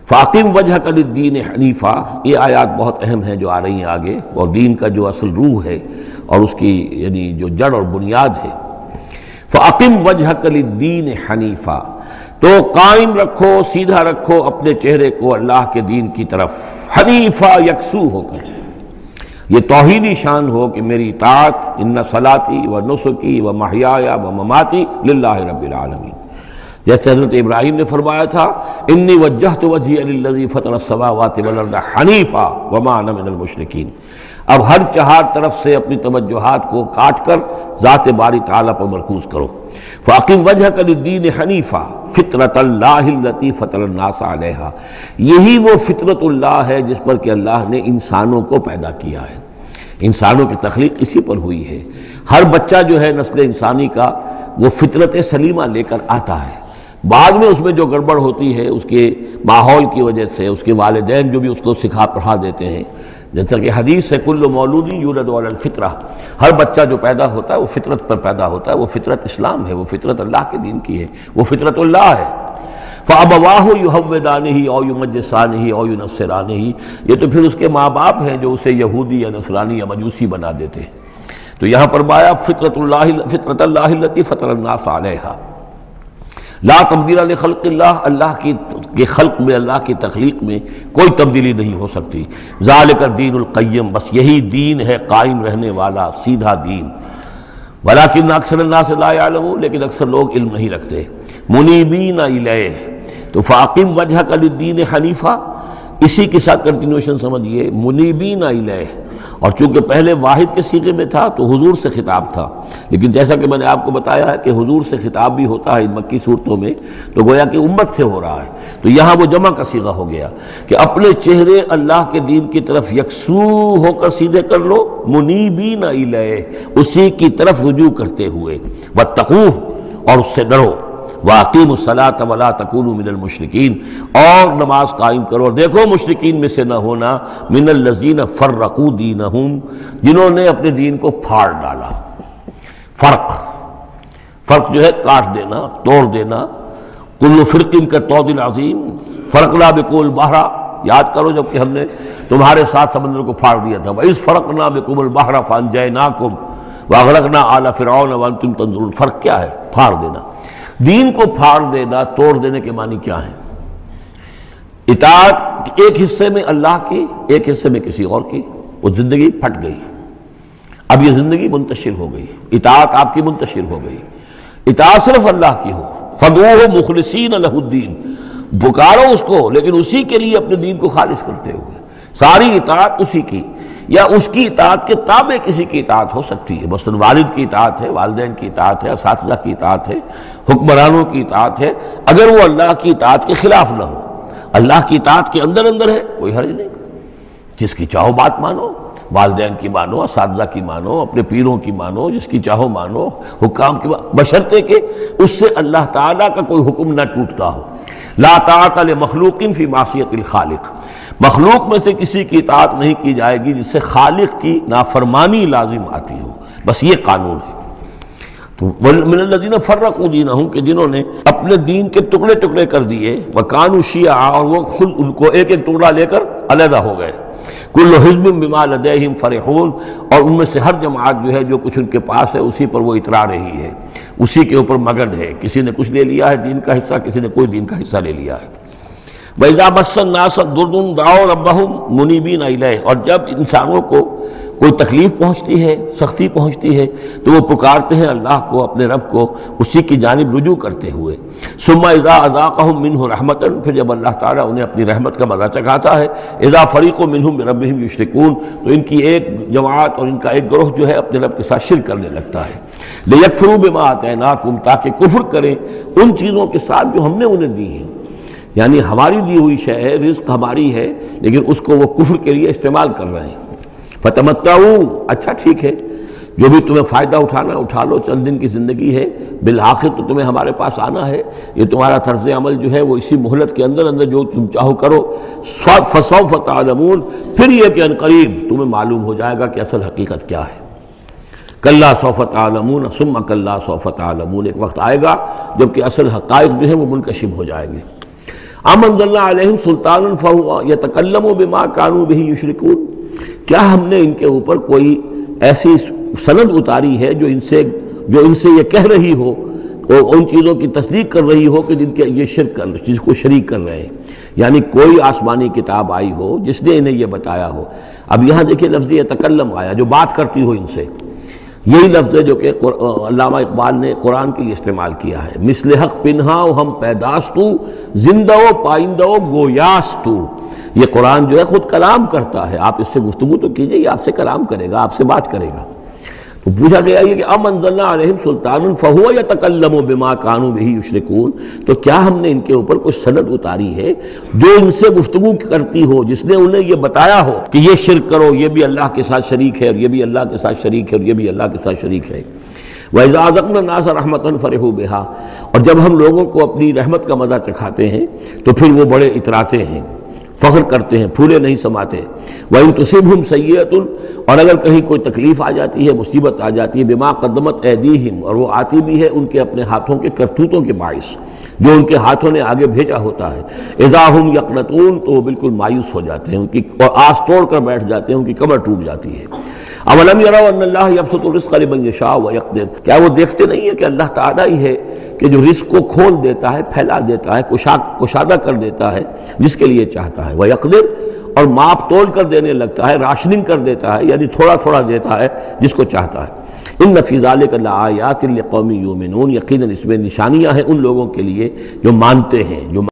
فاقم وجہک للدین حنیفا، یہ آیات بہت اہم ہیں جو آ رہی ہیں آگے، اور دین کا جو اصل روح ہے اور اس کی یعنی جو جڑ اور بنیاد ہے۔ فاقم وجہک للدین حنیفا، تو قائم رکھو، سیدھا رکھو اپنے چہرے کو اللہ کے دین کی طرف، حنیفا یکسو ہو کر، یہ توحیدی شان ہو کہ میری اطاعت، ان صلاتی و نسکی و محیایا و مماتی للہ رب العالمین، جیسے حضرت ابراہیم نے فرمایا تھا انی وجہت وجہی للذی فطر السماوات والارض حنیفا وما انا من المشرکین۔ اب ہر چہار طرف سے اپنی توجہات کو کاٹ کر ذات باری تعالیٰ پر مرکوز کرو۔ فاقم وجہک للدین حنیفا فطرۃ اللہ التی فطر الناس علیہا، یہی وہ فطرت اللہ ہے جس پر کہ اللہ نے انسانوں کو پیدا کیا ہے، انسانوں کی تخلیق اسی پر ہوئی ہے۔ ہر بچہ جو ہے نسل انسانی کا وہ فطرت سلیمہ لے کر آتا ہے، بعد میں اس میں جو گڑبڑ ہوتی ہے اس کے ماحول کی وجہ سے، اس کے والدین جو بھی اس کو سکھا پڑھا دیتے ہیں، جیسا کہ حدیث ہے کل مولود یولد علی الفطرہ، ہر بچہ جو پیدا ہوتا ہے وہ فطرت پر پیدا ہوتا ہے، وہ فطرت اسلام ہے، وہ فطرت اللہ کے دین کی ہے، وہ فطرت اللہ ہے۔ فَأَبَوَاهُ يُهَوِّدَانِهِ أَوْ يُمَجِّسَانِهِ أَوْ يُنَصِّرَانِهِ، یہ تو پھر اس کے ماں باپ ہیں جو اسے یہودی یا نصرانی یا مجوسی بنا دیتے ہیں۔ تو یہاں فرمایا فطرت اللہ التی فطر الناس علیہا، لا تبدیل لخلق اللہ، اللہ کی خلق میں، اللہ کی تخلیق میں کوئی تبدیلی نہیں ہو سکتی۔ ذالک الدین القیم، بس یہی دین ہے قائم رہنے والا سیدھا دین۔ ولکن اکثر الناس لا یعلمون، لیکن اکثر لوگ علم نہیں رکھتے۔ منیبین الیہ، تو فاقم وجہک للدین حنیفا، اسی کے ساتھ کنٹینویشن سمجھیے، منیبین الیہ، اور چونکہ پہلے واحد کے صیغے میں تھا تو حضور سے خطاب تھا، لیکن جیسا کہ میں نے آپ کو بتایا ہے کہ حضور سے خطاب بھی ہوتا ہے ان مکی صورتوں میں، تو گویا کہ امت سے ہو رہا ہے، تو یہاں وہ جمع کا صیغہ ہو گیا کہ اپنے چہرے اللہ کے دین کی طرف یکسو ہو کر سیدھے کر لو، منیبین الیہ، اسی کی طرف رجوع کرتے ہوئے، واتقوہ، اور اس سے ڈرو، وَأَقِيمُوا الصَّلَاةَ وَلَا تَكُونُوا مِنَ الْمُشْرِكِينَ، اور نماز قائم کرو، اور دیکھو مشرکین میں سے نہ ہونا، مِنَ الَّذِينَ فَرَّقُوا دِينَهُمْ، جنہوں نے اپنے دین کو پھاڑ ڈالا۔ فرق جو ہے کاٹ دینا، توڑ دینا، کل فرقٍ کالطود العظیم فرقنا بکم البحر، یاد کرو جب کہ ہم نے تمہارے ساتھ سمندر کو پھاڑ دیا تھا، وَإِذْ فَرَقْنَا بِكُمُ الْبَحْرَ فَأَنْجَيْنَاكُمْ وَأَغْرَقْنَا آلَ فِرْعَوْنَ وَأَنْتُمْ تَنظُرُونَ۔ فرق کیا ہے؟ پھاڑ دینا، دین کو پھاڑ دینا، توڑ دینے کے معنی کیا ہیں؟ اطاعت ایک حصے میں اللہ کی، ایک حصے میں کسی اور کی، وہ زندگی پھٹ گئی، اب یہ زندگی منتشر ہو گئی، اطاعت آپ کی منتشر ہو گئی، اطاعت صرف اللہ کی ہو، فَدْعُوهُ مُخْلِصِينَ لَهُ الدِّينَ، پکارو اس کو لیکن اسی کے لیے اپنے دین کو خالص کرتے ہوئے، ساری اطاعت اسی کی، یا اس کی اطاعت کے تابع کسی کی اطاعت ہو سکتی ہے، مثلا والد کی اطاعت ہے، والدین کی اطاعت ہے، اساتذہ کی اطاعت ہے، حکمرانوں کی اطاعت ہے، اگر وہ اللہ کی اطاعت کے خلاف نہ ہو، اللہ کی اطاعت کے اندر ہے کوئی حرج نہیں، جس کی چاہو بات مانو، والدین کی مانو، اساتذہ کی مانو، اپنے پیروں کی مانو، جس کی چاہو مانو، حکام کی مانو، بشرطے کہ اس سے اللہ تعالیٰ کا کوئی حکم نہ ٹوٹتا ہو۔ لا طاعۃ لمخلوق فی معصیۃ الخالق، مخلوق میں سے کسی کی اطاعت نہیں کی جائے گی جس سے خالق کی نافرمانی لازم آتی ہو، بس یہ قانون ہے۔ تو من الذین فرقوا دینہم، کہ جنہوں نے اپنے دین کے ٹکڑے ٹکڑے کر دیے، وکانوا شیعا، اور وہ خود ان کو ایک ایک ٹکڑا لے کر علیحدہ ہو گئے، کل حزب بما لدیہم فرحون، اور ان میں سے ہر جماعت جو ہے جو کچھ ان کے پاس ہے اسی پر وہ اترا رہی ہے، اسی کے اوپر مگن ہے، کسی نے کچھ لے لیا ہے دین کا حصہ، کسی نے کوئی دین کا حصہ لے لیا ہے۔ وَإِذَا مَسَّ النَّاسَ ضُرٌّ دَعَوْا رَبَّهُمْ مُنِيبِينَ إِلَيْهِ، اور جب انسانوں کو کوئی تکلیف پہنچتی ہے، سختی پہنچتی ہے، تو وہ پکارتے ہیں اللہ کو، اپنے رب کو، اسی کی جانب رجوع کرتے ہوئے۔ ثُمَّ إِذَا أَذَاقَهُم مِّنْهُ رَحْمَةً، پھر جب اللہ تعالیٰ انہیں اپنی رحمت کا مزہ چکھاتا ہے، إِذَا فَرِيقٌ مِّنْهُم بِرَبِّهِمْ يُشْرِكُونَ، تو ان کی ایک جماعت اور ان کا ایک گروہ جو ہے اپنے رب کے ساتھ شرک کرنے لگتا ہے۔ لِيَكْفُرُوا بِمَا آتَيْنَاكُمْ، تاکہ کفر کریں ان چیزوں کے ساتھ جو ہم نے انہیں دی ہیں، یعنی ہماری دی ہوئی شے ہے، رزق ہماری ہے، لیکن اس کو وہ کفر کے لیے استعمال کر رہے ہیں۔ فتمتعوا، اچھا ٹھیک ہے، جو بھی تمہیں فائدہ اٹھانا اٹھا لو، چند دن کی زندگی ہے، بالآخر تو تمہیں ہمارے پاس آنا ہے، یہ تمہارا طرز عمل جو ہے وہ اسی مہلت کے اندر اندر جو تم چاہو کرو، فسوف تعلمون، پھر یہ کہ عنقریب تمہیں معلوم ہو جائے گا کہ اصل حقیقت کیا ہے۔ کلا سوف تعلمون ثم کلا سوف تعلمون، ایک وقت آئے گا جب کہ اصل حقائق جو ہے وہ منکشف ہو جائیں گے۔ ام انزلنا علیہم سلطانا فہو یتکلم بما کانوا بہ یشرکون، کیا ہم نے ان کے اوپر کوئی ایسی سند اتاری ہے جو ان سے یہ کہہ رہی ہو، ان چیزوں کی تصدیق کر رہی ہو کہ جن کے یہ شرک کر جس کو شریک کر رہے ہیں، یعنی کوئی آسمانی کتاب آئی ہو جس نے انہیں یہ بتایا ہو۔ اب یہاں دیکھیں لفظ یتکلم آیا، جو بات کرتی ہو ان سے، یہی لفظ ہے جو کہ علامہ اقبال نے قرآن کے لیے استعمال کیا ہے، مثل حق پنہا و ہم پیداستو، زندہ و پائندہ و گویاستو۔ یہ قرآن جو ہے خود کلام کرتا ہے، آپ اس سے گفتگو تو کیجئے، یہ آپ سے کلام کرے گا، آپ سے بات کرے گا۔ تو پوچھا گیا یہ کہ ام انزلنا علیہم سلطانا فہو یتکلم بما کانوا بہ یشرکون، تو کیا ہم نے ان کے اوپر کوئی سند اتاری ہے جو ان سے گفتگو کرتی ہو، جس نے انہیں یہ بتایا ہو کہ یہ شرک کرو، یہ بھی اللہ کے ساتھ شریک ہے، اور یہ بھی اللہ کے ساتھ شریک ہے، اور یہ بھی اللہ کے ساتھ شریک ہے۔ وَإِذَا أَذَقْنَا النَّاسَ رَحْمَةً فَرِحُوا بِهَا، اور جب ہم لوگوں کو اپنی رحمت کا مزہ چکھاتے ہیں تو پھر وہ بڑے اتراتے ہیں، فخر کرتے ہیں، پھولے نہیں سماتے۔ وَإِن تُصِبْهُمْ سَيِّئَةٌ، اور اگر کہیں کوئی تکلیف آ جاتی ہے، مصیبت آ جاتی ہے، بِمَا قَدَّمَتْ أَيْدِيهِمْ، اور وہ آتی بھی ہے ان کے اپنے ہاتھوں کے کرتوتوں کے باعث، جو ان کے ہاتھوں نے آگے بھیجا ہوتا ہے، اِذَا هُمْ يَقْنَطُونَ، تو وہ بالکل مایوس ہو جاتے ہیں، ان کی اور آس توڑ کر بیٹھ جاتے ہیں، ان کی کمر ٹوٹ جاتی ہے۔ اولم یروا ان اللہ یبسط الرزق لمن یشاء ویقدر، کیا وہ دیکھتے نہیں ہیں کہ اللہ تعالیٰ ہی ہے کہ جو رزق کو کھول دیتا ہے، پھیلا دیتا ہے، کشادہ کر دیتا ہے جس کے لیے چاہتا ہے، ویقدر، اور ماپ تول کر دینے لگتا ہے، راشننگ کر دیتا ہے، یعنی تھوڑا تھوڑا دیتا ہے جس کو چاہتا ہے۔ ان فی ذلک لآیات لقوم یؤمنون، یقیناً اس میں نشانیاں ہیں ان لوگوں کے لیے جو مانتے ہیں، جو